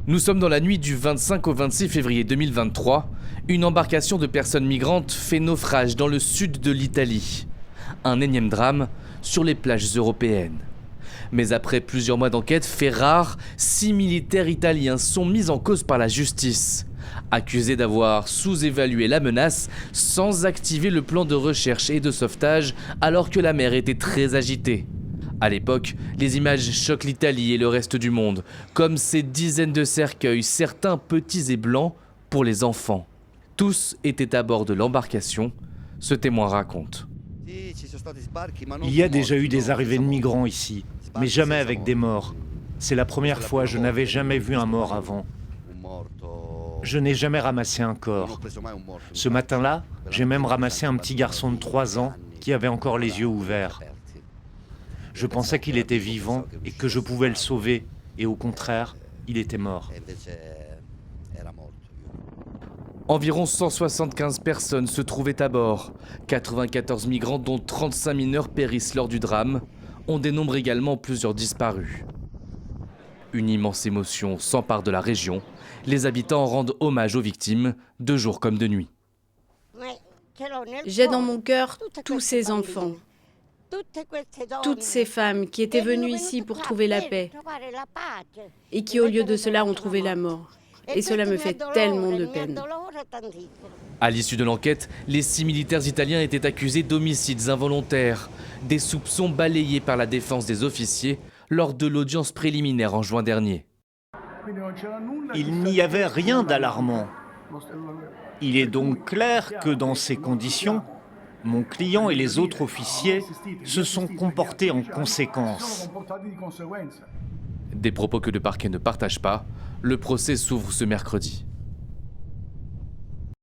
Nous sommes dans la nuit du 25 au 26 février 2023. Une embarcation de personnes migrantes fait naufrage dans le sud de l'Italie. Un énième drame sur les plages européennes. Mais après plusieurs mois d'enquête, fait rare, 6 militaires italiens sont mis en cause par la justice. Accusés d'avoir sous-évalué la menace sans activer le plan de recherche et de sauvetage alors que la mer était très agitée. À l'époque, les images choquent l'Italie et le reste du monde, comme ces dizaines de cercueils, certains petits et blancs, pour les enfants. Tous étaient à bord de l'embarcation, ce témoin raconte. Il y a déjà eu des arrivées de migrants ici, mais jamais avec des morts. C'est la première fois, je n'avais jamais vu un mort avant. Je n'ai jamais ramassé un corps. Ce matin-là, j'ai même ramassé un petit garçon de 3 ans qui avait encore les yeux ouverts. Je pensais qu'il était vivant et que je pouvais le sauver, et au contraire, il était mort. Environ 175 personnes se trouvaient à bord. 94 migrants, dont 35 mineurs, périssent lors du drame. On dénombre également plusieurs disparus. Une immense émotion s'empare de la région. Les habitants rendent hommage aux victimes, de jour comme de nuit. J'ai dans mon cœur tous ces enfants, toutes ces femmes qui étaient venues ici pour trouver la paix et qui, au lieu de cela, ont trouvé la mort. Et cela me fait tellement de peine. À l'issue de l'enquête, les 6 militaires italiens étaient accusés d'homicides involontaires, des soupçons balayés par la défense des officiers lors de l'audience préliminaire en juin dernier. Il n'y avait rien d'alarmant. Il est donc clair que dans ces conditions, mon client et les autres officiers se sont comportés en conséquence. Des propos que le parquet ne partage pas, le procès s'ouvre ce mercredi.